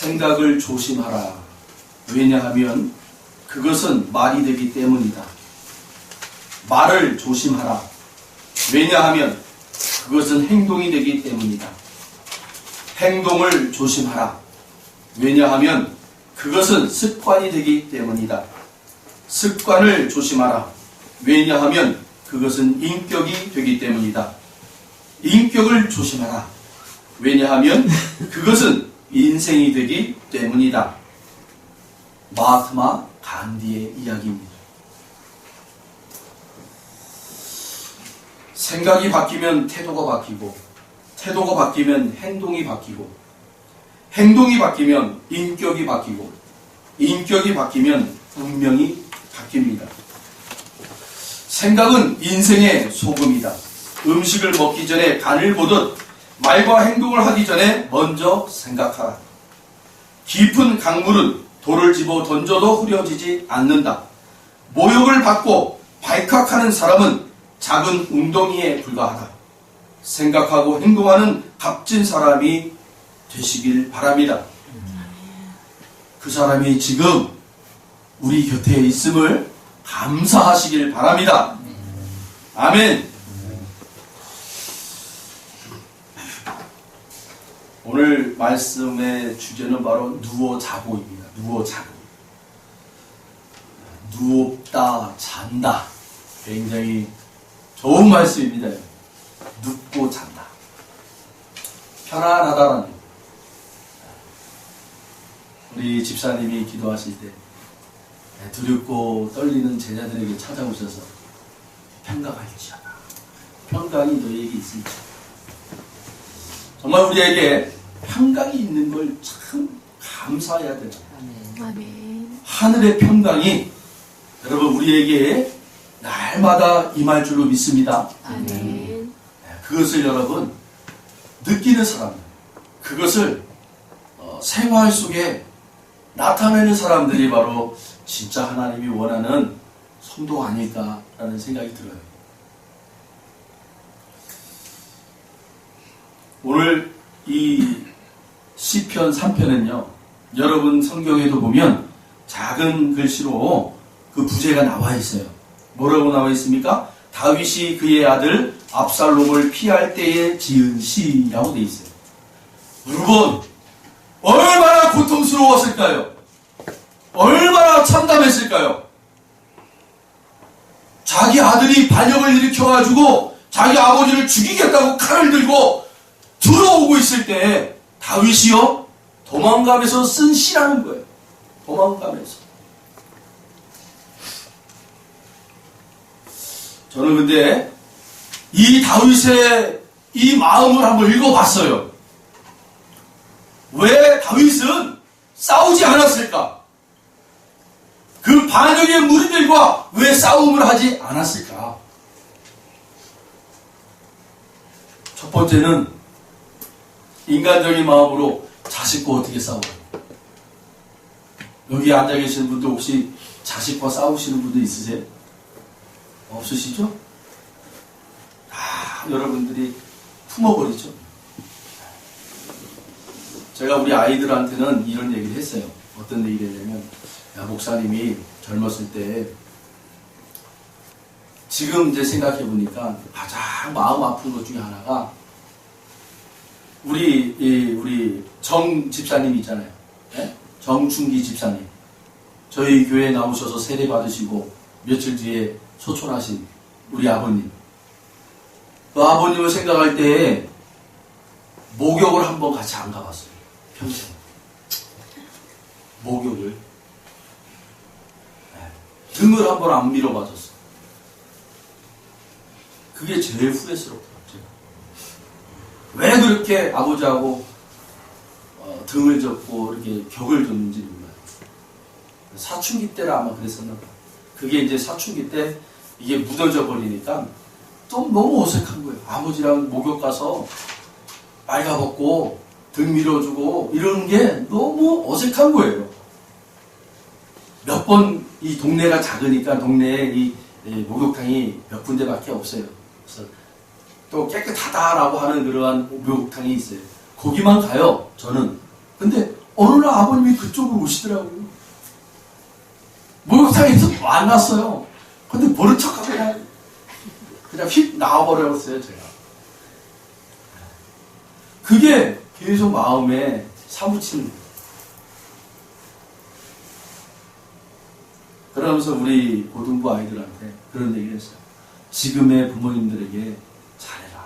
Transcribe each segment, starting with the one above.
생각을 조심하라. 왜냐하면 그것은 말이 되기 때문이다. 말을 조심하라. 왜냐하면 그것은 행동이 되기 때문이다. 행동을 조심하라. 왜냐하면 그것은 습관이 되기 때문이다. 습관을 조심하라. 왜냐하면 그것은 인격이 되기 때문이다. 인격을 조심하라. 왜냐하면 그것은 인생이 되기 때문이다. 마하트마 간디의 이야기입니다. 생각이 바뀌면 태도가 바뀌고, 태도가 바뀌면 행동이 바뀌고, 행동이 바뀌면 인격이 바뀌고, 인격이 바뀌면 운명이 바뀝니다. 생각은 인생의 소금이다. 음식을 먹기 전에 간을 보듯 말과 행동을 하기 전에 먼저 생각하라. 깊은 강물은 돌을 집어 던져도 흐려지지 않는다. 모욕을 받고 발칵하는 사람은 작은 웅덩이에 불과하다. 생각하고 행동하는 값진 사람이 되시길 바랍니다. 그 사람이 지금 우리 곁에 있음을 감사하시길 바랍니다. 아멘. 오늘 말씀의 주제는 바로 누워 자고입니다. 누워 자고. 누웠다 잔다. 굉장히 좋은 말씀입니다. 눕고 잔다. 편안하다라는. 우리 집사님이 기도하실 때 두렵고 떨리는 제자들에게 찾아오셔서 평강할지어다. 평강이 너희에게 있을지. 정말 우리에게 평강이 있는 걸 참 감사해야 됩니다. 아멘. 하늘의 평강이 여러분 우리에게 날마다 임할 줄로 믿습니다. 아멘. 그것을 여러분 느끼는 사람, 그것을 생활 속에 나타내는 사람들이 바로 진짜 하나님이 원하는 성도 아닐까라는 생각이 들어요. 오늘 이 시편 3편은요, 여러분 성경에도 보면 작은 글씨로 그 부제가 나와 있어요. 뭐라고 나와 있습니까? 다윗이 그의 아들 압살롬을 피할 때에 지은 시라고 돼 있어요. 여러분, 얼마나 고통스러웠을까요? 얼마나 참담했을까요? 자기 아들이 반역을 일으켜가지고 자기 아버지를 죽이겠다고 칼을 들고 들어오고 있을 때 다윗이요, 도망가면서 쓴 시라는 거예요. 도망가면서. 저는 근데 이 다윗의 이 마음을 한번 읽어봤어요. 왜 다윗은 싸우지 않았을까? 그 반역의 무리들과 왜 싸움을 하지 않았을까? 첫 번째는 인간적인 마음으로 자식과 어떻게 싸워요? 여기 앉아 계시는 분들 혹시 자식과 싸우시는 분들 있으세요? 없으시죠? 다 여러분들이 품어버리죠. 제가 우리 아이들한테는 이런 얘기를 했어요. 어떤 얘기를 했냐면, 야, 목사님이 젊었을 때 지금 이제 생각해보니까 가장 마음 아픈 것 중에 하나가 우리 정 집사님 있잖아요. 네? 정충기 집사님. 저희 교회에 나오셔서 세례 받으시고 며칠 뒤에 소천하신 우리 아버님. 그 아버님을 생각할 때 목욕을 한번 같이 안 가봤어요. 평생. 목욕을. 네. 등을 한번 안 밀어봐줬어요. 그게 제일 후회스럽더라고요. 왜 그렇게 아버지하고 등을 젓고 이렇게 격을 줬는지 몰라요. 사춘기 때라 아마 그랬었나 봐요. 그게 이제 사춘기 때 이게 묻어져 버리니까 좀 너무 어색한 거예요. 아버지랑 목욕 가서 빨가벗고 등 밀어주고 이러는 게 너무 어색한 거예요. 몇 번 이 동네가 작으니까 동네에 이 목욕탕이 몇 군데밖에 없어요. 그래서 또 깨끗하다라고 하는 그러한 목욕탕이 있어요. 거기만 가요, 저는. 근데 어느 날 아버님이 그쪽으로 오시더라고요. 목욕탕에서 만났어요. 근데 모른 척하고 그냥 휙 나와버렸어요, 제가. 그게 계속 마음에 사무치는 거예요. 그러면서 우리 고등부 아이들한테 그런 얘기를 했어요. 지금의 부모님들에게 잘해라.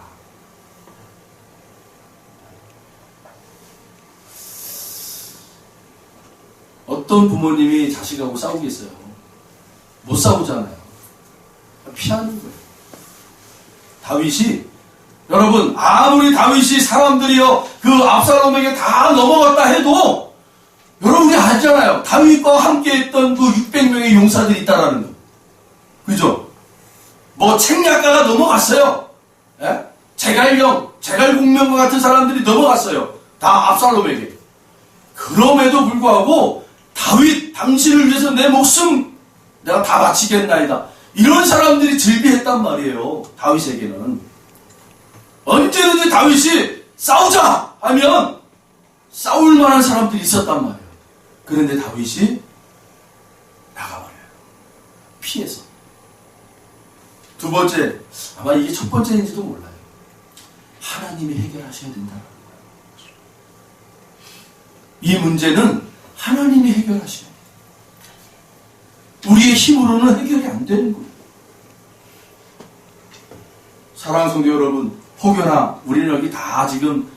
어떤 부모님이 자식하고 싸우겠어요? 못 싸우잖아요. 피하는 거예요. 다윗이, 여러분, 아무리 다윗이 사람들이요, 그 압살롬에게 다 넘어갔다 해도, 여러분이 알잖아요. 다윗과 함께 했던 그 600명의 용사들이 있다라는 거. 그죠? 뭐, 책략가가 넘어갔어요. 예? 제갈공명과 같은 사람들이 넘어갔어요. 다 압살롬에게. 그럼에도 불구하고, 다윗, 당신을 위해서 내 목숨 내가 다 바치겠나이다. 이런 사람들이 즐비했단 말이에요. 다윗에게는. 언제든지 다윗이 싸우자 하면 싸울 만한 사람들이 있었단 말이에요. 그런데 다윗이 나가버려요. 피해서. 두 번째, 아마 이게 첫 번째인지도 몰라요. 하나님이 해결하셔야 된다는 거예요. 이 문제는 하나님이 해결하셔야 돼요. 우리의 힘으로는 해결이 안 되는 거예요. 사랑하는 성도 여러분, 혹여나 우리는 여기 다 지금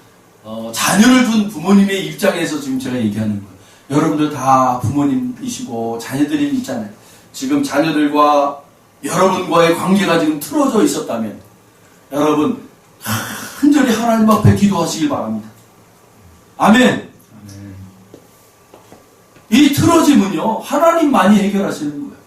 자녀를 둔 부모님의 입장에서 지금 제가 얘기하는 거예요. 여러분들 다 부모님이시고 자녀들이 있잖아요. 지금 자녀들과 여러분과의 관계가 지금 틀어져 있었다면 여러분 흔절히 하나님 앞에 기도하시길 바랍니다. 아멘. 이 틀어짐은요, 하나님만이 해결하시는 거예요.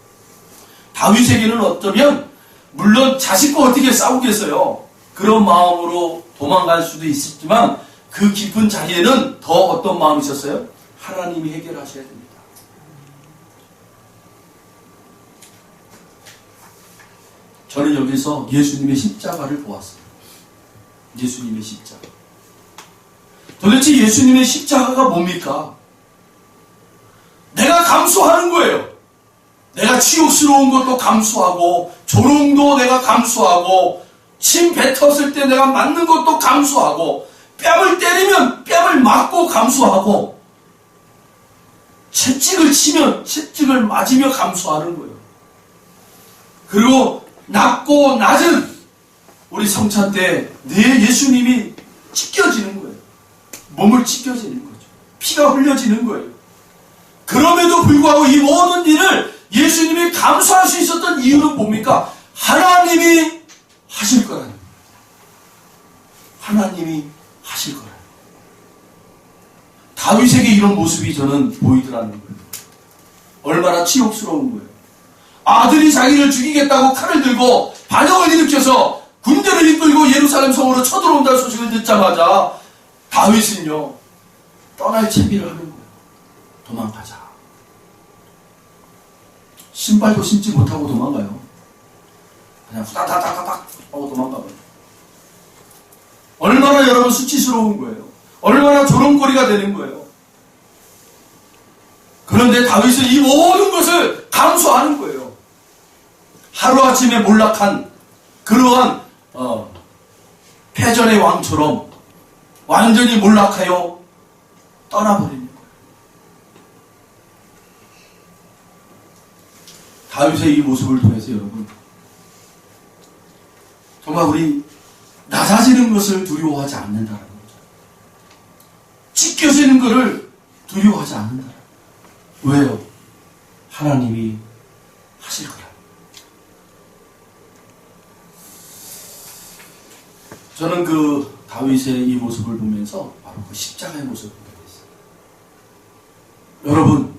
다윗에게는 어쩌면, 물론 자식과 어떻게 싸우겠어요. 그런 마음으로 도망갈 수도 있었지만, 그 깊은 자리에는 더 어떤 마음이 있었어요? 하나님이 해결하셔야 됩니다. 저는 여기서 예수님의 십자가를 보았어요. 예수님의 십자가. 도대체 예수님의 십자가가 뭡니까? 내가 감수하는 거예요. 내가 치욕스러운 것도 감수하고 조롱도 내가 감수하고 침 뱉었을 때 내가 맞는 것도 감수하고 뺨을 때리면 뺨을 맞고 감수하고 채찍을 치면 채찍을 맞으며 감수하는 거예요. 그리고 낮고 낮은 우리 성찬 때 내 예수님이 찢겨지는 거예요. 몸을 찢겨지는 거죠. 피가 흘려지는 거예요. 그럼에도 불구하고 이 모든 일을 예수님이 감수할 수 있었던 이유는 뭡니까? 하나님이 하실 거라는 거예요. 하나님이 하실 거라는 거예요. 다윗에게 이런 모습이 저는 보이더라는 거예요. 얼마나 치욕스러운 거예요. 아들이 자기를 죽이겠다고 칼을 들고 반역을 일으켜서 군대를 이끌고 예루살렘 성으로 쳐들어온다는 소식을 듣자마자 다윗은요, 떠날 채비를 하는 거예요. 도망가자. 신발도 신지 못하고 도망가요. 그냥 후다다다다닥 하고 도망가버려요. 얼마나 여러분 수치스러운 거예요. 얼마나 조롱거리가 되는 거예요. 그런데 다윗은 이 모든 것을 감수하는 거예요. 하루아침에 몰락한 그러한 패전의 왕처럼 완전히 몰락하여 떠나버립니다. 다윗의 이 모습을 통해서 여러분 정말 우리 낮아지는 것을 두려워하지 않는다는 거죠. 찢겨지는 것을 두려워하지 않는다는 거예요. 왜요? 하나님이 하실 거라. 저는 그 다윗의 이 모습을 보면서 바로 그 십자가의 모습을 보게 됐어요. 여러분,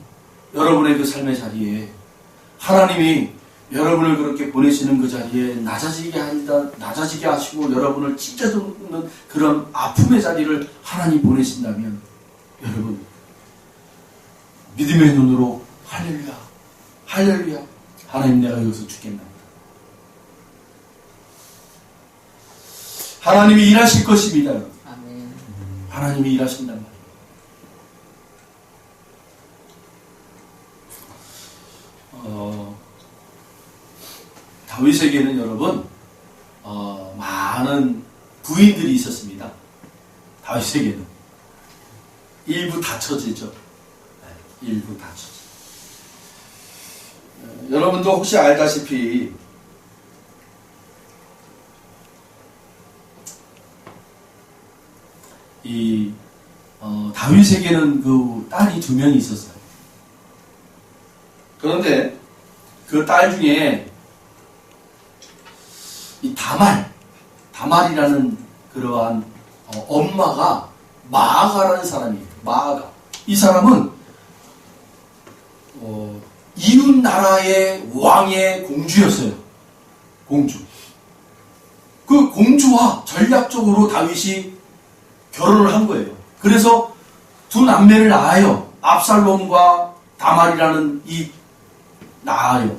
여러분의 그 삶의 자리에 하나님이 여러분을 그렇게 보내시는 그 자리에 낮아지게 하시고 여러분을 찢어놓는 그런 아픔의 자리를 하나님 보내신다면 여러분 믿음의 눈으로 할렐루야, 할렐루야, 하나님 내가 여기서 죽겠나이다. 하나님이 일하실 것입니다. 아멘. 하나님이 일하신단 말이에요. 다윗에게는 여러분 많은 부인들이 있었습니다. 다윗에게는 일부 다처제죠. 일부 다처제. 여러분도 혹시 알다시피 다윗에게는 그 딸이 2명이 있었어요. 그런데 그 딸 중에 이 다말이라는 그러한 엄마가 마아가라는 사람이에요. 마아가. 이 사람은 이웃 나라의 왕의 공주였어요. 공주. 그 공주와 전략적으로 다윗이 결혼을 한 거예요. 그래서 두 남매를 낳아요. 압살롬과 다말이라는 낳아요.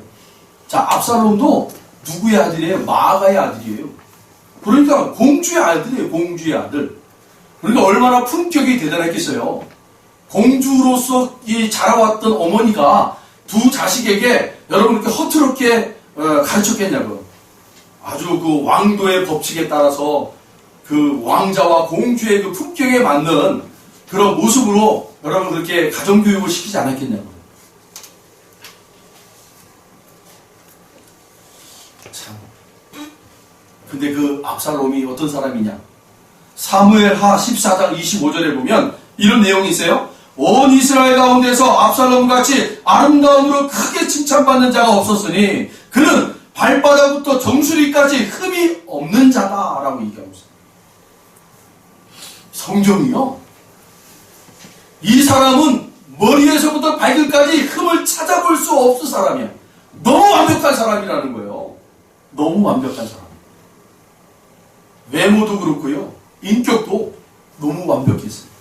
자, 압살롬도 누구의 아들이에요? 마아가의 아들이에요. 그러니까 공주의 아들이에요. 공주의 아들. 그러니까 얼마나 품격이 대단했겠어요. 공주로서 자라왔던 어머니가 두 자식에게 여러분 이렇게 허투루게 가르쳤겠냐고요. 아주 그 왕도의 법칙에 따라서 그 왕자와 공주의 그 품격에 맞는 그런 모습으로 여러분 그렇게 가정교육을 시키지 않았겠냐고요. 참. 근데 그 압살롬이 어떤 사람이냐? 사무엘하 14장 25절에 보면 이런 내용이 있어요. 온 이스라엘 가운데서 압살롬같이 아름다움으로 크게 칭찬받는 자가 없었으니 그는 발바닥부터 정수리까지 흠이 없는 자다라고 얘기하고 있어요. 성경이요. 이 사람은 머리에서부터 발끝까지 흠을 찾아볼 수 없을 사람이야. 너무 완벽한 사람이라는 거예요. 너무 완벽한 사람. 외모도 그렇고요. 인격도 너무 완벽했어요.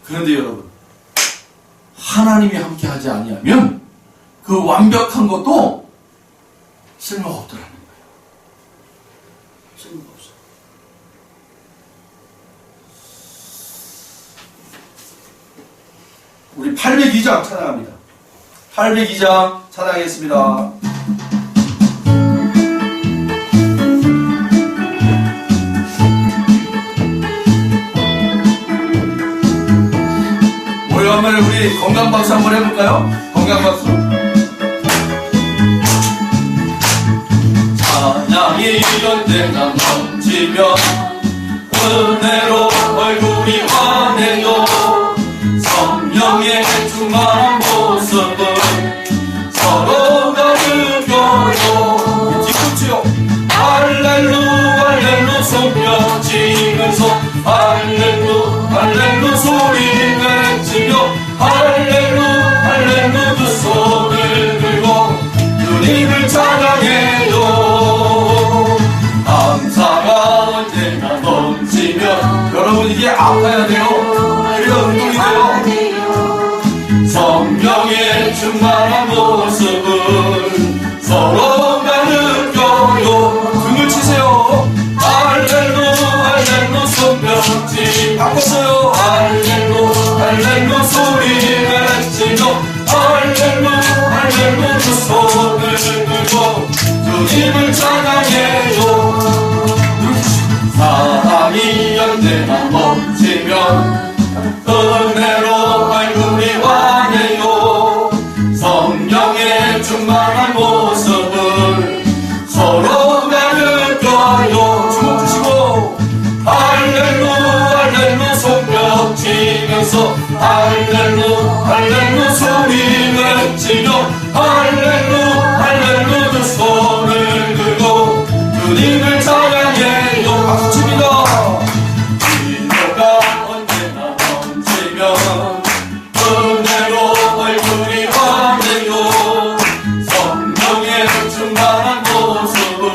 그런데 여러분, 하나님이 함께 하지 아니하면 그 완벽한 것도 쓸모가 없더라는 거예요. 쓸모가 없어요. 우리 802장 찬양합니다. 802장 찬양하겠습니다. 오래간만에 우리 건강박수 한번 해볼까요? 건강박수. 찬양이 연대가 넘치며 은혜로 얼굴이 환해요. 성령의 충만한 모습을 서로가 느껴요. 뒤꿈치요. 할렐루야 할렐루 손뼉 치면서 할렐루 할렐루 소리 외치며 할렐루 할렐루 두 손을 들고 주님을 찬양해요. 감사가 언제나 넘치면 여러분 이게 아파야 돼요. 이거 운동이 돼요. 성령의 충만한 모습을 서로가 느껴요. 등을 치세요. 할렐루 할렐루 손뼉치 바꿨어요. 할렐루 할렐루 소리 외치며 할렐루 할렐루 두 손을 들고 주님을 찬양해요. 사랑이 언제나 넘치면 은혜로 얼굴이 환해요. 성령의 충만한 모습을 서로가 느껴요. 주먹 주시고 할렐루 할렐루 손뼉 치면서 할렐루 할렐루 소리 외치며 할렐루 할렐루 두 손을 들고 주님을 찬양해요. 박수 칩니다. 기도가 언제나 넘치면 은혜로 얼굴이 환해요. 성령의 충만한 모습을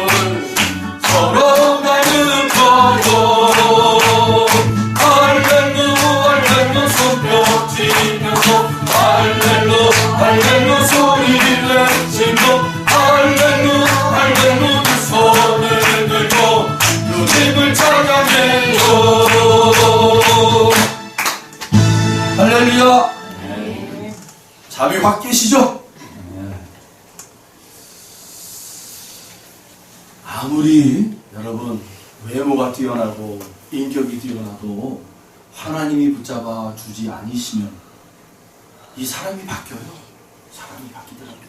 서로가 느껴요. 할렐루 할렐루 손뼉 치면서 할렐루 할렐루 소리 외치며 할렐루 할렐루 두 손을 들고 주님을 찬양해요. 할렐루야. 잠이 확 깨시죠? 아무리 여러분 외모가 뛰어나고 인격이 뛰어나도 하나님이 붙잡아 주지 아니시면 이 사람이 바뀌어요. 사람이 바뀌더라고요.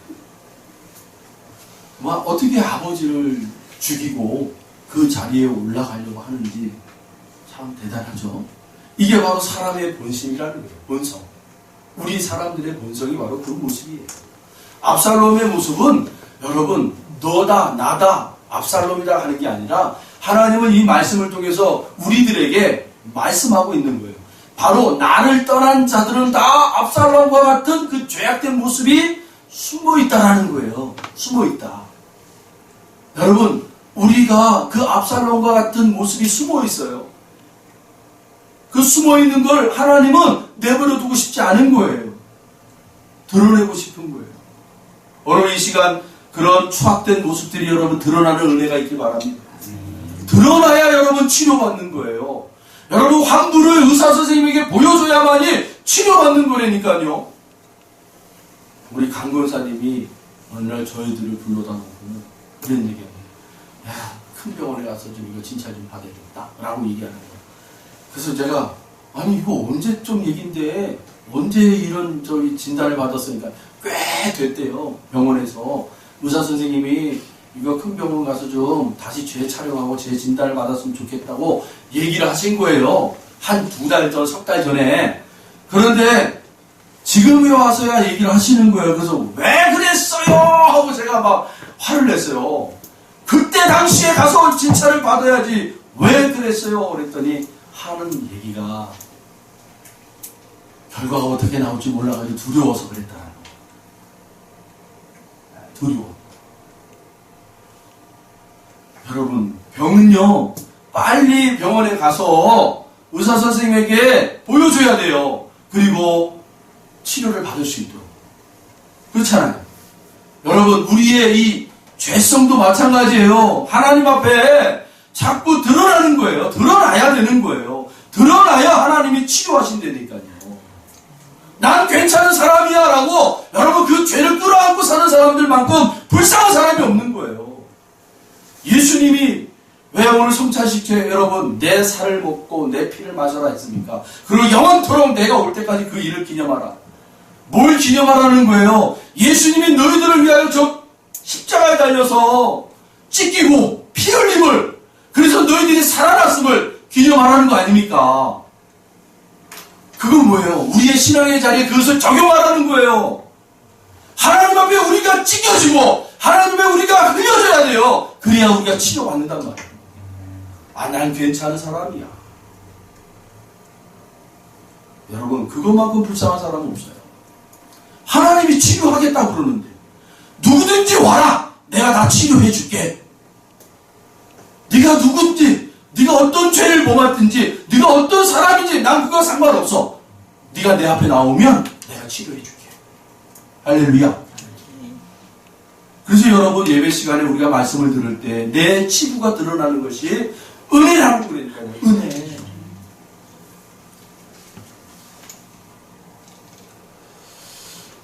어떻게 아버지를 죽이고 그 자리에 올라가려고 하는지 참 대단하죠. 이게 바로 사람의 본심이라는 거예요. 본성. 우리 사람들의 본성이 바로 그 모습이에요. 압살롬의 모습은 여러분 너다 나다 압살롬이다 하는 게 아니라 하나님은 이 말씀을 통해서 우리들에게 말씀하고 있는 거예요. 바로 나를 떠난 자들은 다 압살롬과 같은 그 죄악된 모습이 숨어 있다라는 거예요. 숨어 있다. 여러분 우리가 그 압살롬과 같은 모습이 숨어 있어요. 그 숨어 있는 걸 하나님은 내버려 두고 싶지 않은 거예요. 드러내고 싶은 거예요. 오늘 이 시간 그런 추악된 모습들이 여러분 드러나는 은혜가 있길 바랍니다. 드러나야 여러분 치료받는 거예요. 여러분 환부를 의사선생님에게 보여줘야만이 치료받는 거라니까요. 우리 강권사님이 어느 날 저희들을 불러다 놓고 그런 얘기합니다. 야, 큰 병원에 가서 좀 이거 진찰 좀 받아야겠다 라고 얘기하는 거예요. 그래서 제가 아니 이거 언제쯤 얘긴데 언제 이런 진단을 받았으니까 꽤 됐대요. 병원에서 의사선생님이 이거 큰 병원 가서 좀 다시 재촬영하고 재진단을 받았으면 좋겠다고 얘기를 하신 거예요. 한 2달 전, 3달 전에. 그런데 지금에 와서야 얘기를 하시는 거예요. 그래서 왜 그랬어요? 하고 제가 막 화를 냈어요. 그때 당시에 가서 진찰을 받아야지 왜 그랬어요? 그랬더니 하는 얘기가 결과가 어떻게 나올지 몰라가지고 두려워서 그랬다는 거예요. 두려워. 여러분 병은요 빨리 병원에 가서 의사선생님에게 보여줘야 돼요. 그리고 치료를 받을 수 있도록. 그렇잖아요. 여러분 우리의 이 죄성도 마찬가지예요. 하나님 앞에 자꾸 드러나는 거예요. 드러나야 되는 거예요. 드러나야 하나님이 치료하신다니까요. 난 괜찮은 사람이야 라고 여러분 그 죄를 끌어안고 사는 사람들만큼 불쌍한 사람이 없는 거예요. 예수님이 왜 오늘 성찬식에 여러분 내 살을 먹고 내 피를 마셔라 했습니까? 그리고 영원토록 내가 올 때까지 그 일을 기념하라. 뭘 기념하라는 거예요? 예수님이 너희들을 위하여 저 십자가에 달려서 찢기고 피 흘림을 그래서 너희들이 살아났음을 기념하라는 거 아닙니까? 그건 뭐예요? 우리의 신앙의 자리에 그것을 적용하라는 거예요. 하나님 앞에 우리가 찢겨지고 하나님 앞에 우리가 흘려져야 돼요. 그래야 우리가 치료받는단 말이에요. 아, 난 괜찮은 사람이야. 여러분 그것만큼 불쌍한 사람은 없어요. 하나님이 치료하겠다고 그러는데 누구든지 와라. 내가 다 치료해 줄게. 네가 누군지 네가 어떤 죄를 범했든지 네가 어떤 사람인지 난 그거 상관없어. 네가 내 앞에 나오면 내가 치료해 줄게. 할렐루야. 그래서 여러분 예배 시간에 우리가 말씀을 들을 때 내 치부가 드러나는 것이 은혜라고 그러니까요. 은혜.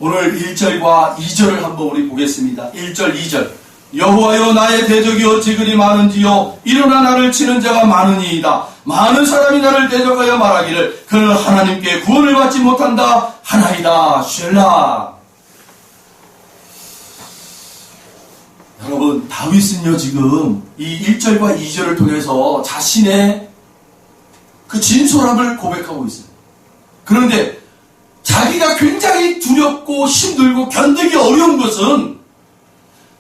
오늘 1절과 2절을 한번 우리 보겠습니다. 1절 2절 여호와여 나의 대적이 어찌 그리 많은지요 일어나 나를 치는 자가 많으니이다. 많은 사람이 나를 대적하여 말하기를 그는 하나님께 구원을 받지 못한다 하나이다. 쉘라. 여러분 다윗은요 지금 이 1절과 2절을 통해서 자신의 그 진솔함을 고백하고 있어요. 그런데 자기가 굉장히 두렵고 힘들고 견디기 어려운 것은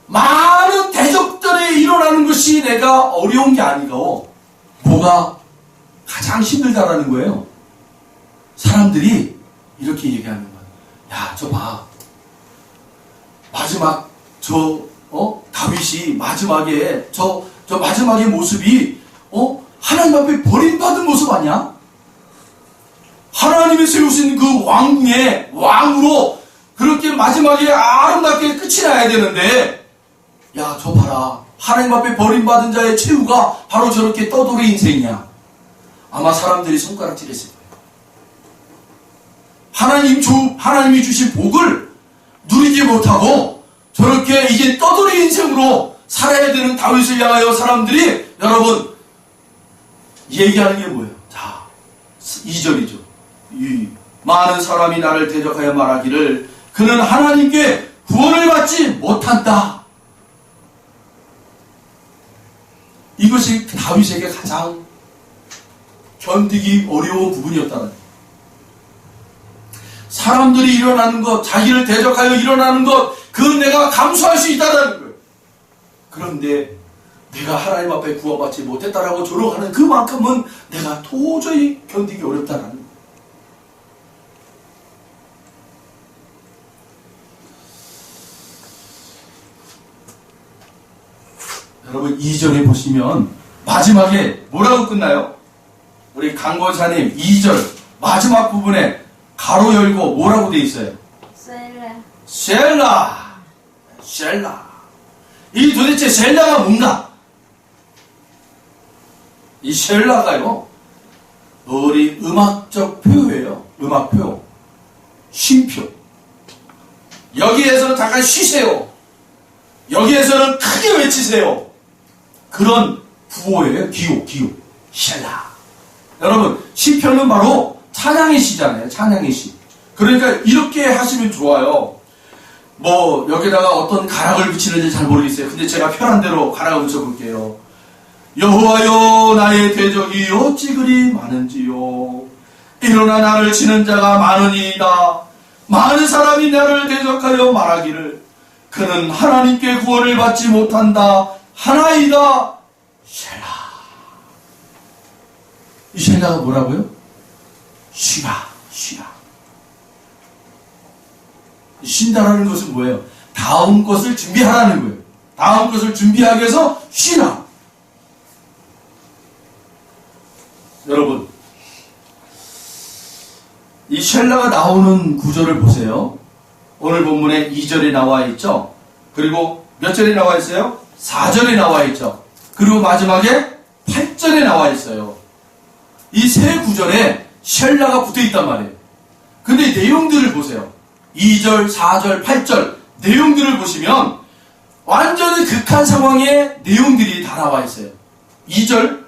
많은 대적들에 일어나는 것이 내가 어려운 게 아니고 뭐가 가장 힘들다라는 거예요. 사람들이 이렇게 얘기하는 거예요. 야, 저 봐. 마지막 다윗이 마지막에 저 마지막의 모습이 하나님 앞에 버림받은 모습 아니야? 하나님이 세우신 그 왕궁의 왕으로 그렇게 마지막에 아름답게 끝이 나야 되는데 야, 저 봐라. 하나님 앞에 버림받은 자의 최후가 바로 저렇게 떠돌이 인생이야. 아마 사람들이 손가락질했을 거예요. 하나님이 주신 복을 누리지 못하고 저렇게 이제 떠돌이 인생으로 살아야 되는 다윗을 향하여 사람들이 여러분 얘기하는 게 뭐예요? 자, 2절이죠. 이 많은 사람이 나를 대적하여 말하기를 그는 하나님께 구원을 받지 못한다. 이것이 다윗에게 가장 견디기 어려운 부분이었다는 거예요. 사람들이 일어나는 것, 자기를 대적하여 일어나는 것, 그건 내가 감수할 수 있다는 거예요. 그런데 내가 하나님 앞에 구원받지 못했다라고 조롱하는 그만큼은 내가 도저히 견디기 어렵다는 거예요. 여러분 2절에 보시면 마지막에 뭐라고 끝나요? 우리 강권사님 2절 마지막 부분에 가로 열고 뭐라고 돼 있어요? 셀라. 이 도대체 셀라가 뭔가? 이 셀라가요, 우리 음악적 표예요. 음악 표. 쉼표. 여기에서는 잠깐 쉬세요. 여기에서는 크게 외치세요. 그런 구호예요. 기호. 셀라. 여러분, 시편은 바로 찬양의 시잖아요. 찬양의 시. 그러니까 이렇게 하시면 좋아요. 뭐 여기다가 어떤 가락을 붙이는지 잘 모르겠어요. 근데 제가 편한 대로 가락을 붙여볼게요. 여호와여 나의 대적이 어찌 그리 많은지요. 일어나 나를 치는 자가 많으니이다. 많은 사람이 나를 대적하여 말하기를 그는 하나님께 구원을 받지 못한다. 하나이다. 셀라. 이 셀라가 뭐라고요? 쉬라. 쉰다라는 것은 뭐예요? 다음 것을 준비하라는 거예요. 다음 것을 준비하기 위해서 쉬라. 여러분, 이 셀라가 나오는 구절을 보세요. 오늘 본문에 2절에 나와 있죠. 그리고 몇 절에 나와 있어요? 4절에 나와 있죠. 그리고 마지막에 8절에 나와 있어요. 이 세 구절에 셀라가 붙어 있단 말이에요. 근데 내용들을 보세요. 2절, 4절, 8절 내용들을 보시면 완전히 극한 상황의 내용들이 다 나와 있어요. 2절,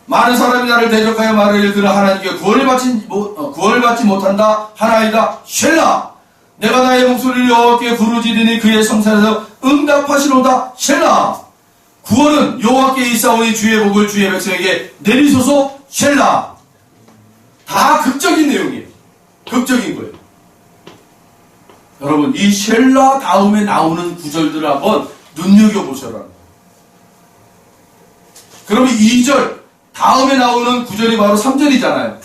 많은 사람이 나를 대적하여 말하기를 그는 하나님께 구원을 받지 못한다. 하나이다. 셀라. 내가 나의 목소리를 여호와께 부르짖으니 그의 성산에서 응답하시로다. 셀라. 구원은 여호와께 있사오니 주의 복을 주의 백성에게 내리소서. 셀라. 다 극적인 내용이에요. 극적인 거예요. 여러분, 이 셀라 다음에 나오는 구절들을 한번 눈여겨보셔라. 그러면 2절 다음에 나오는 구절이 바로 3절이잖아요.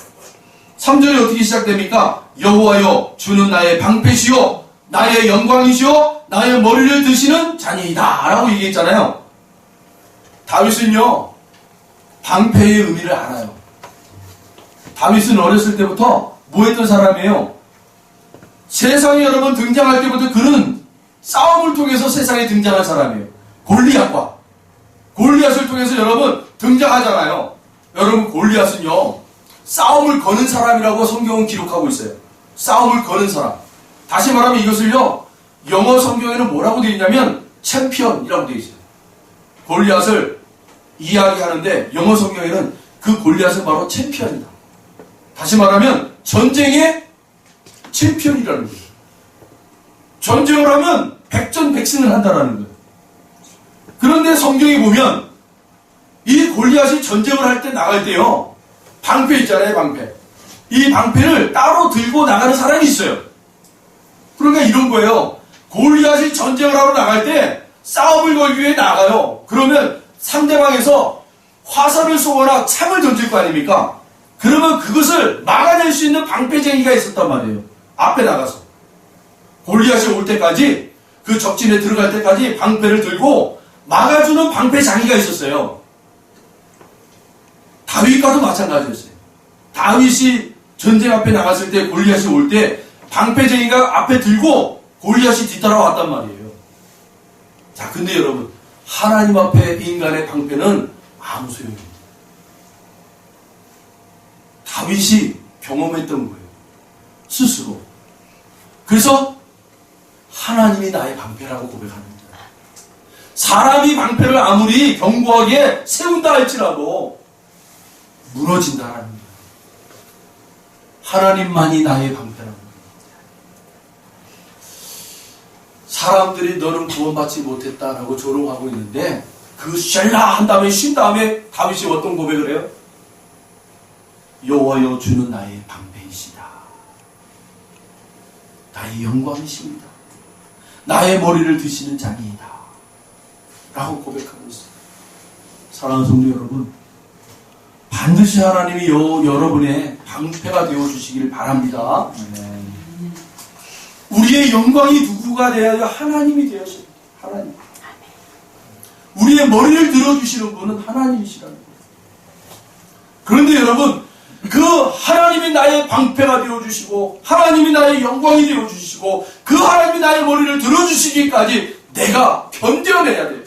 3절이 어떻게 시작됩니까? 여호와여 주는 나의 방패시요 나의 영광이시요 나의 머리를 드시는 자니이다 라고 얘기했잖아요. 다윗은요, 방패의 의미를 알아요. 다윗은 어렸을 때부터 뭐 했던 사람이에요? 세상에 여러분 등장할 때부터 그는 싸움을 통해서 세상에 등장한 사람이에요. 골리앗을 통해서 여러분 등장하잖아요. 여러분, 골리앗은요 싸움을 거는 사람이라고 성경은 기록하고 있어요. 싸움을 거는 사람. 다시 말하면 이것을요 영어 성경에는 뭐라고 되어 있냐면 챔피언이라고 되어 있어요. 골리앗을 이야기하는데 영어 성경에는 그 골리앗은 바로 챔피언이다. 다시 말하면 전쟁의 챔피언이라는 거예요. 전쟁을 하면 백전백승을 한다라는 거예요. 그런데 성경에 보면 이 골리앗이 전쟁을 할 때 나갈 때요, 방패 있잖아요, 방패. 이 방패를 따로 들고 나가는 사람이 있어요. 그러니까 이런 거예요. 골리앗이 전쟁을 하러 나갈 때 싸움을 걸기 위해 나가요. 그러면 상대방에서 화살을 쏘거나 창을 던질 거 아닙니까? 그러면 그것을 막아낼 수 있는 방패쟁이가 있었단 말이에요. 앞에 나가서 골리앗이 올 때까지, 그 적진에 들어갈 때까지 방패를 들고 막아주는 방패장이가 있었어요. 다윗과도 마찬가지였어요. 다윗이 전쟁 앞에 나갔을 때 골리앗이 올 때 방패쟁이가 앞에 들고 골리앗이 뒤따라왔단 말이에요. 자, 근데 여러분, 하나님 앞에 인간의 방패는 아무 소용이 없어요. 다윗이 경험했던 거예요. 스스로. 그래서 하나님이 나의 방패라고 고백하는 거예요. 사람이 방패를 아무리 견고하게 세운다 할지라도 무너진다라는 거예요. 하나님만이 나의 방패라는 거예요. 사람들이 너는 구원받지 못했다라고 조롱하고 있는데 그 셀라 한 다음에 쉰 다음에 다윗이 어떤 고백을 해요? 여호와여 주는 나의 방패이시다. 나의 영광이십니다. 나의 머리를 드시는 자니이다. 라고 고백하고 있습니다. 사랑하는 성도 여러분, 반드시 하나님이 여러분의 방패가 되어주시기를 바랍니다. 우리의 영광이 누구가 되어야 하나님이 되어야 합니다. 하나님. 우리의 머리를 들어주시는 분은 하나님이시라는 거예요. 그런데 여러분, 그 하나님이 나의 방패가 되어주시고 하나님이 나의 영광이 되어주시고 그 하나님이 나의 머리를 들어주시기까지 내가 견뎌내야 돼요.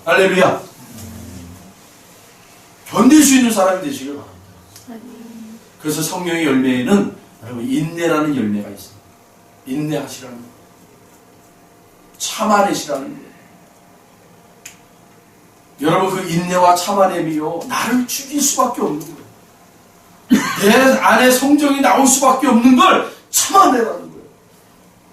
할렐루야. 견딜 수 있는 사람이 되시길 바랍니다. 그래서 성령의 열매에는 여러분 인내라는 열매가 있습니다. 인내하시라는 거예요. 참아내시라는 거예요. 여러분 그 인내와 참아냄이요 나를 죽일 수밖에 없는 거예요. 내 안에 성정이 나올 수밖에 없는 걸 참아내라는 거예요.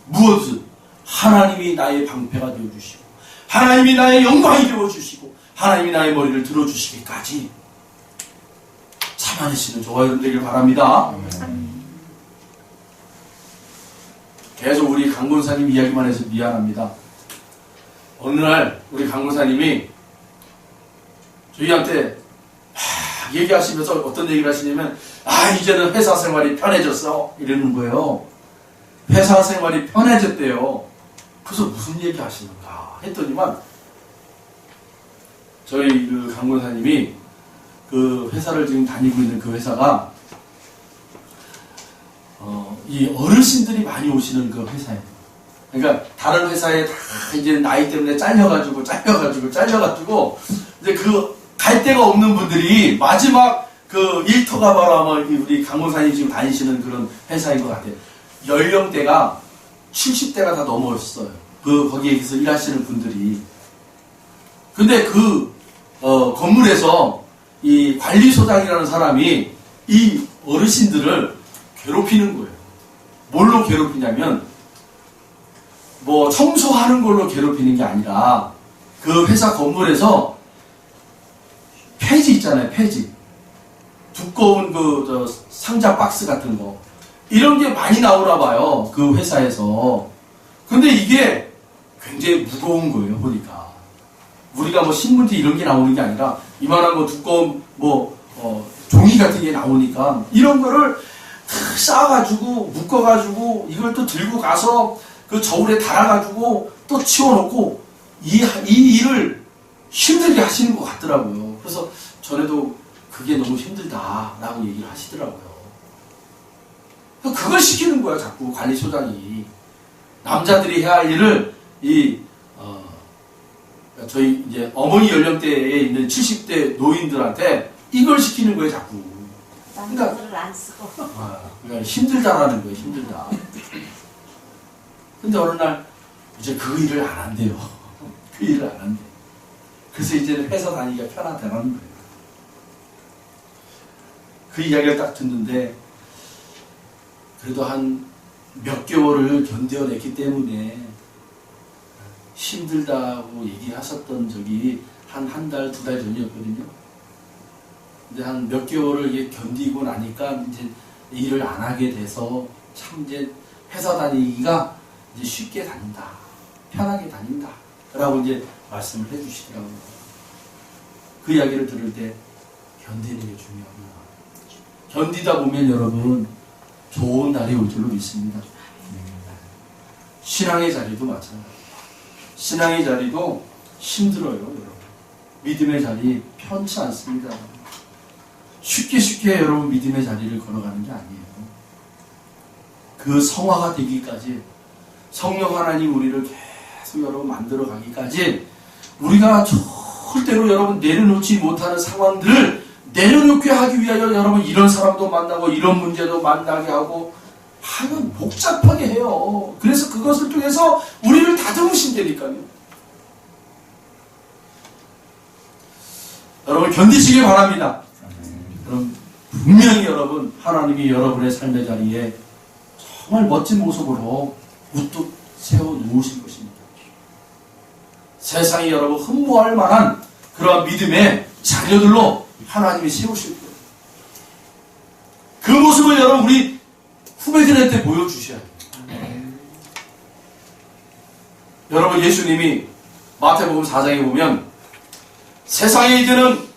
무엇을? 하나님이 나의 방패가 되어주시고 하나님이 나의 영광이 되어주시고 하나님이 나의 머리를 들어주시기까지 참아내시는 저와 여러분 되길 바랍니다. 계속 우리 강권사님 이야기만 해서 미안합니다. 어느 날 우리 강권사님이 저희한테 얘기하시면서 어떤 얘기를 하시냐면 이제는 회사 생활이 편해졌어 이러는 거예요. 회사 생활이 편해졌대요. 그래서 무슨 얘기 하시는가 했더니만 저희 그 강권사님이 그 회사를 지금 다니고 있는 그 회사가 이 어르신들이 많이 오시는 그 회사예요. 그러니까 다른 회사에 다 이제 나이 때문에 잘려가지고 이제 그 갈 데가 없는 분들이 마지막 그 일터가 바로 아마 우리 강권사님 지금 다니시는 그런 회사인 것 같아요. 연령대가 70대가 다 넘었어요. 거기에서 일하시는 분들이. 근데 그 건물에서 이 관리소장이라는 사람이 이 어르신들을 괴롭히는 거예요. 뭘로 괴롭히냐면 뭐 청소하는 걸로 괴롭히는 게 아니라 그 회사 건물에서 폐지 있잖아요. 폐지. 두꺼운 상자 박스 같은 거. 이런 게 많이 나오나 봐요. 그 회사에서. 근데 이게 굉장히 무거운 거예요. 보니까. 우리가 뭐 신문지 이런 게 나오는 게 아니라 이만한 거 두꺼운 종이 같은 게 나오니까 이런 거를 다 쌓아가지고 묶어가지고 이걸 또 들고 가서 그 저울에 달아가지고 또 치워놓고 이 일을 힘들게 하시는 것 같더라고요. 그래서 전에도 그게 너무 힘들다라고 얘기를 하시더라고요. 그걸 시키는 거야, 자꾸 관리소장이. 남자들이 해야 할 일을 저희 이제 어머니 연령대에 있는 70대 노인들한테 이걸 시키는 거예요, 자꾸. 남자들을 안 쓰고. 그러니까 힘들다라는 거예요, 힘들다. 근데 어느 날 이제 그 일을 안 한대요. 그 일을 안 한대. 그래서 이제는 회사 다니기가 편하다는 거예요. 그 이야기를 딱 듣는데 그래도 한 몇 개월을 견뎌냈기 때문에 힘들다고 얘기하셨던 적이 한 달, 2달 전이었거든요. 근데 한 몇 개월을 이게 견디고 나니까 이제 일을 안 하게 돼서 참 이제 회사 다니기가 이제 쉽게 다닌다. 편하게 다닌다. 라고 이제 말씀을 해 주시더라고요. 그 이야기를 들을 때 견디는 게 중요합니다. 견디다 보면 여러분 좋은 날이 올 줄로 믿습니다. 신앙의 자리도 마찬가지예요. 신앙의 자리도 힘들어요, 여러분. 믿음의 자리 편치 않습니다. 쉽게 여러분 믿음의 자리를 걸어가는 게 아니에요. 그 성화가 되기까지 성령 하나님 우리를 계속 여러분 만들어 가기까지 우리가 절대로 여러분 내려놓지 못하는 상황들을 내려놓게 하기 위하여 여러분 이런 사람도 만나고 이런 문제도 만나게 하고 하여간 복잡하게 해요. 그래서 그것을 통해서 우리를 다듬으신다니까요. 여러분 견디시길 바랍니다. 여러분 분명히 여러분 하나님이 여러분의 삶의 자리에 정말 멋진 모습으로 우뚝 세워 놓으실 것입니다. 세상이 여러분 흠모할 만한 그러한 믿음의 자녀들로 하나님이 세우실 거예요. 그 모습을 여러분 우리 후배들한테 보여주셔야 돼요. 여러분 예수님이 마태복음 4장에 보면 세상에 이제는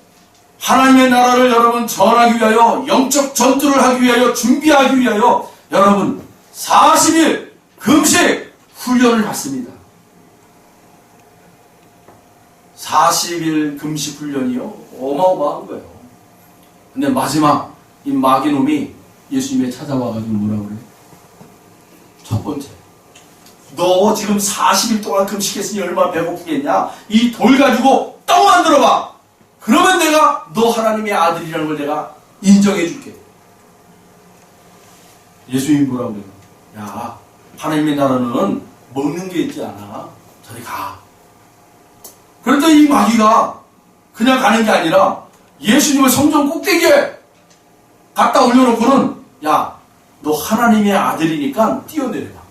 하나님의 나라를 여러분 전하기 위하여 영적 전투를 하기 위하여 준비하기 위하여 여러분 40일 금식 훈련을 받습니다. 40일 금식 훈련이요 어마어마한 거예요. 근데 마지막 이 마귀놈이 예수님에 찾아와가지고 뭐라 그래요? 첫 번째, 너 지금 40일 동안 금식했으니 얼마나 배고프겠냐? 이 돌 가지고 떡 만들어봐. 그러면 내가 너 하나님의 아들이라는 걸 내가 인정해 줄게. 예수님이 뭐라고 그래요? 야, 하나님의 나라는 먹는 게 있지 않아. 저리 가. 그랬더니 이 마귀가 그냥 가는 게 아니라 예수님을 성전 꼭대기에 갖다 올려놓고는 야, 너 하나님의 아들이니까 뛰어내려라.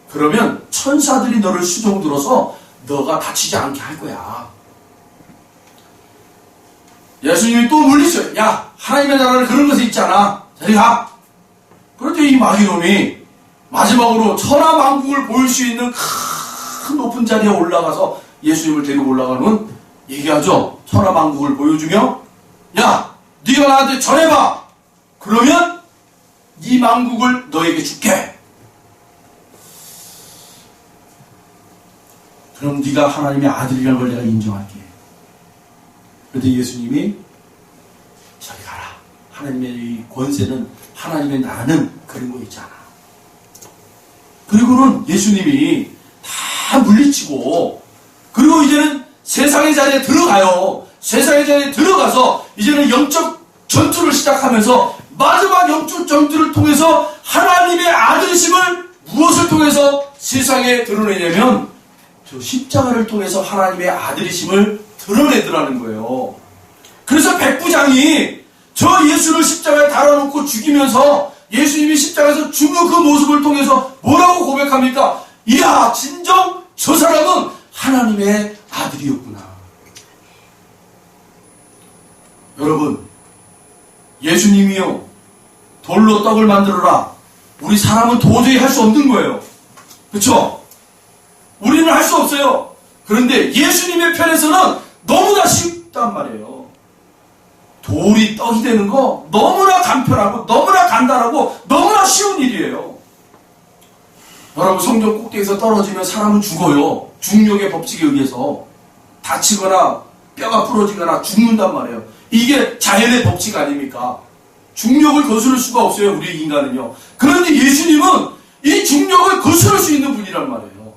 그러면 천사들이 너를 수종 들어서 너가 다치지 않게 할 거야. 예수님이 또 물리쳐요. 야, 하나님의 나라는 그런 것이 있잖아. 저리 가. 그런데 이 마귀놈이 마지막으로 천하만국을 보일 수 있는 큰 높은 자리에 올라가서 예수님을 데리고 올라가는 얘기하죠. 천하만국을 보여주며 야, 네가 나한테 전해봐. 그러면 이 만국을 너에게 줄게. 그럼 네가 하나님의 아들이라는 걸 내가 인정할게. 그런데 예수님이 저리 가라. 하나님의 이 권세는 하나님의 나라는 그런 거 있잖아. 그리고는 예수님이 다 물리치고 그리고 이제는 세상의 자리에 들어가요. 세상의 자리에 들어가서 이제는 영적 전투를 시작하면서 마지막 영적 전투를 통해서 하나님의 아들이심을 무엇을 통해서 세상에 드러내냐면 저 십자가를 통해서 하나님의 아들이심을 드러내더라는 거예요. 그래서 백부장이 저 예수를 십자가에 달아놓고 죽이면서 예수님이 십자가에서 죽는 그 모습을 통해서 뭐라고 고백합니까? 이야, 진정 저 사람은 하나님의 아들이었구나. 여러분, 예수님이요, 돌로 떡을 만들어라. 우리 사람은 도저히 할 수 없는 거예요. 그렇죠? 우리는 할 수 없어요. 그런데 예수님의 편에서는 너무나 쉽단 말이에요. 돌이 떡이 되는 거 너무나 간편하고 너무나 간단하고 너무나 쉬운 일이에요. 여러분, 성전 꼭대기에서 떨어지면 사람은 죽어요. 중력의 법칙에 의해서 다치거나 뼈가 부러지거나 죽는단 말이에요. 이게 자연의 법칙 아닙니까? 중력을 거스를 수가 없어요, 우리 인간은요. 그런데 예수님은 이 중력을 거스를 수 있는 분이란 말이에요.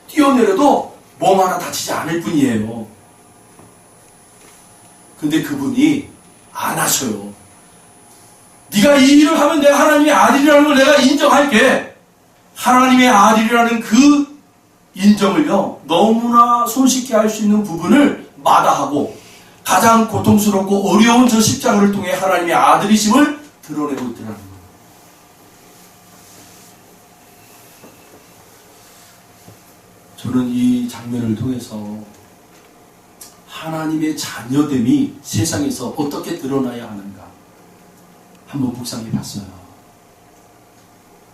뛰어내려도 몸 하나 다치지 않을 뿐이에요. 근데 그분이 안 하셔요. 네가 이 일을 하면 내가 하나님의 아들이라는 걸 내가 인정할게. 하나님의 아들이라는 그 인정을요, 너무나 손쉽게 할 수 있는 부분을 마다하고 가장 고통스럽고 어려운 저 십자가를 통해 하나님의 아들이심을 드러내고 있더라는 거예요. 저는 이 장면을 통해서 하나님의 자녀됨이 세상에서 어떻게 드러나야 하는가 한번 묵상해 봤어요.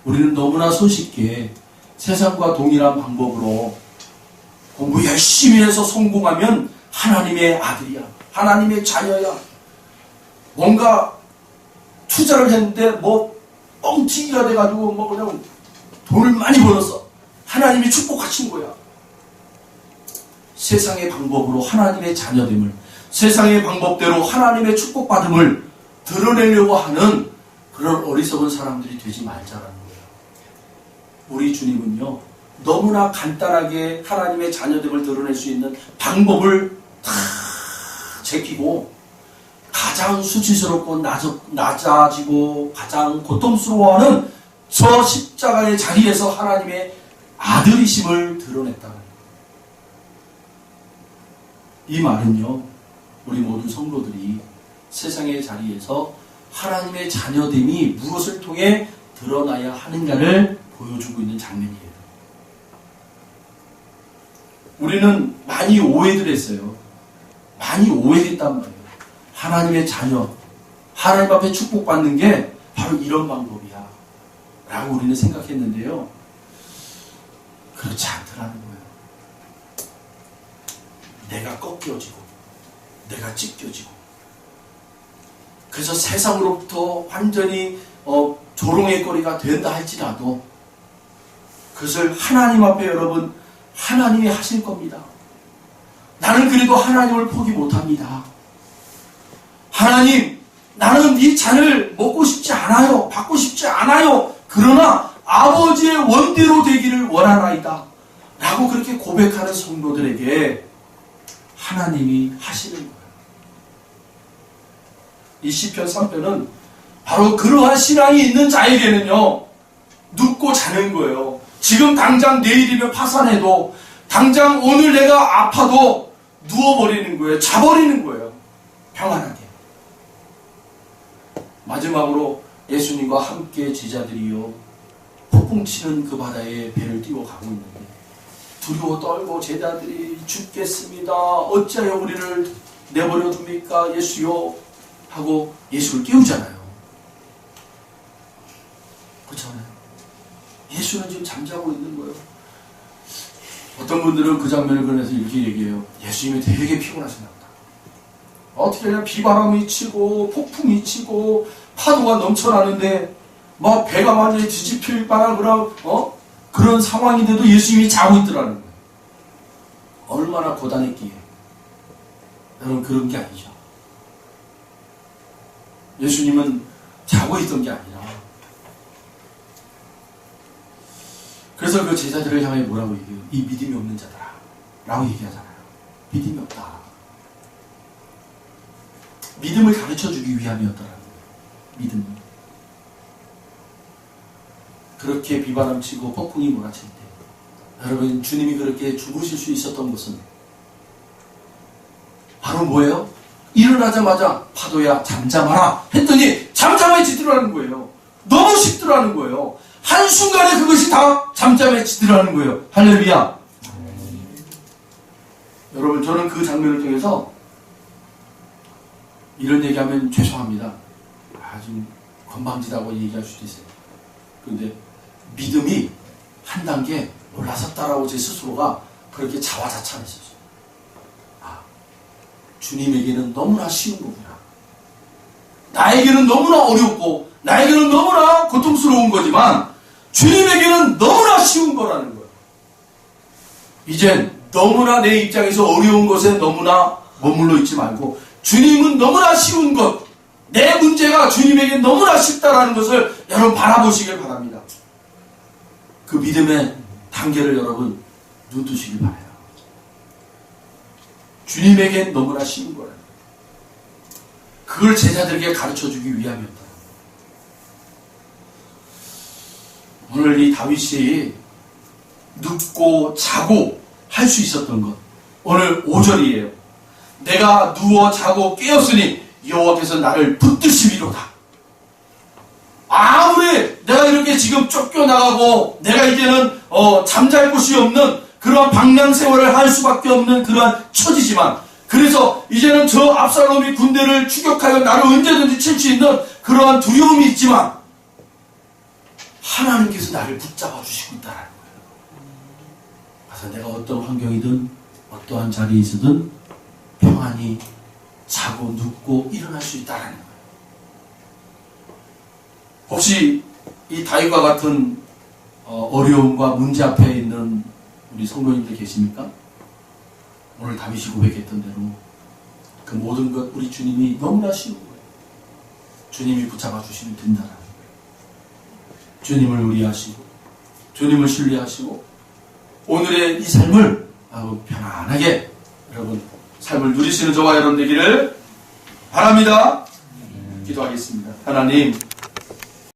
우리는 너무나 손쉽게 세상과 동일한 방법으로 공부 열심히 해서 성공하면 하나님의 아들이야, 하나님의 자녀야. 뭔가 투자를 했는데 뭐 뻥튀기가 돼가지고 뭐 그냥 돈을 많이 벌었어. 하나님이 축복하신 거야. 세상의 방법으로 하나님의 자녀됨을, 세상의 방법대로 하나님의 축복받음을 드러내려고 하는 그런 어리석은 사람들이 되지 말자라는 거예요. 우리 주님은요, 너무나 간단하게 하나님의 자녀됨을 드러낼 수 있는 방법을 다 제끼고 가장 수치스럽고 낮아지고 가장 고통스러워하는 저 십자가의 자리에서 하나님의 아들이심을 드러냈다. 이 말은요, 우리 모든 성도들이 세상의 자리에서 하나님의 자녀됨이 무엇을 통해 드러나야 하는가를 보여주고 있는 장면이에요. 우리는 많이 오해를 했어요. 많이 오해했단 말이에요. 하나님의 자녀, 하나님 앞에 축복받는 게 바로 이런 방법이야 라고 우리는 생각했는데요. 그렇지 않더라는 거예요. 내가 꺾여지고 내가 찢겨지고 그래서 세상으로부터 완전히 조롱의 거리가 된다 할지라도 그것을 하나님 앞에 여러분 하나님이 하실 겁니다. 나는 그래도 하나님을 포기 못합니다. 하나님, 나는 네 잔을 먹고 싶지 않아요. 받고 싶지 않아요. 그러나 아버지의 원대로 되기를 원하나이다 라고 그렇게 고백하는 성도들에게 하나님이 하시는 거예요. 이 시편 3편은 바로 그러한 신앙이 있는 자에게는요, 눕고 자는 거예요. 지금 당장 내일이면 파산해도, 당장 오늘 내가 아파도 누워버리는 거예요. 자버리는 거예요. 평안하게. 마지막으로 예수님과 함께 제자들이요, 폭풍 치는 그 바다에 배를 띄워 가고 있는데, 두려워 떨고 제자들이 죽겠습니다. 어찌하여 우리를 내버려 둡니까? 예수요. 하고 예수를 깨우잖아요. 그렇잖아요. 예수는 지금 잠자고 있는 거예요. 어떤 분들은 그 장면을 그려서 이렇게 얘기해요. 예수님이 되게 피곤하셨나 보다. 어떻게 그냥 비바람이 치고 폭풍이 치고 파도가 넘쳐나는데 막 배가 완전히 뒤집힐 만한 그런 상황인데도 예수님이 자고 있더라는 거예요. 얼마나 고단했기에. 여러분, 그런 게 아니죠. 예수님은 자고 있던 게 아니라, 그래서 그 제자들을 향해 뭐라고 얘기해요? 이 믿음이 없는 자들아 라고 얘기하잖아요. 믿음이 없다. 믿음을 가르쳐주기 위함이었더라는 거예요. 믿음이. 그렇게 비바람치고 폭풍이 몰아칠 때 여러분, 주님이 그렇게 주무실 수 있었던 것은 바로 뭐예요? 일어나자마자 파도야 잠잠하라 했더니 잠잠해지더라는 거예요. 너무 쉽더라는 거예요. 한순간에 그것이 다 잠잠해지더라는 거예요. 할렐루야. 여러분, 저는 그 장면을 통해서 이런 얘기하면 죄송합니다. 아주 건방지다고 얘기할 수도 있어요. 그런데 믿음이 한 단계 올라섰다라고 제 스스로가 그렇게 자화자찬했었어요. 주님에게는 너무나 쉬운 거구나. 나에게는 너무나 어렵고 나에게는 너무나 고통스러운 거지만 주님에게는 너무나 쉬운 거라는 거예요. 이젠 너무나 내 입장에서 어려운 것에 너무나 머물러 있지 말고 주님은 너무나 쉬운 것, 내 문제가 주님에게 너무나 쉽다라는 것을 여러분 바라보시길 바랍니다. 그 믿음의 단계를 여러분 눈뜨시길 바라요. 주님에겐 너무나 쉬운 거예요. 그걸 제자들에게 가르쳐주기 위함이었다. 오늘 이 다윗이 눕고 자고 할 수 있었던 것, 오늘 5절이에요. 내가 누워 자고 깨었으니 여호와께서 나를 붙드시리로다. 아무리 내가 이렇게 지금 쫓겨나가고 내가 이제는 잠잘 곳이 없는 그러한 방랑생활을 할 수밖에 없는 그러한 처지지만, 그래서 이제는 저 압살롬이 군대를 추격하여 나를 언제든지 칠 수 있는 그러한 두려움이 있지만 하나님께서 나를 붙잡아 주시고 있다는 거예요. 그래서 내가 어떤 환경이든 어떠한 자리에 있어든 평안히 자고 눕고 일어날 수 있다는 거예요. 혹시 이 다윗과 같은 어려움과 문제 앞에 있는 우리 성도님들 계십니까? 오늘 다윗이 고백했던 대로 그 모든 것 우리 주님이 너무나 쉬운 거예요. 주님이 붙잡아 주시면 된다는 거예요. 주님을 의리하시고 주님을 신뢰하시고 오늘의 이 삶을 편안하게 여러분 삶을 누리시는 저와 여러분 되기를 바랍니다. 기도하겠습니다. 하나님,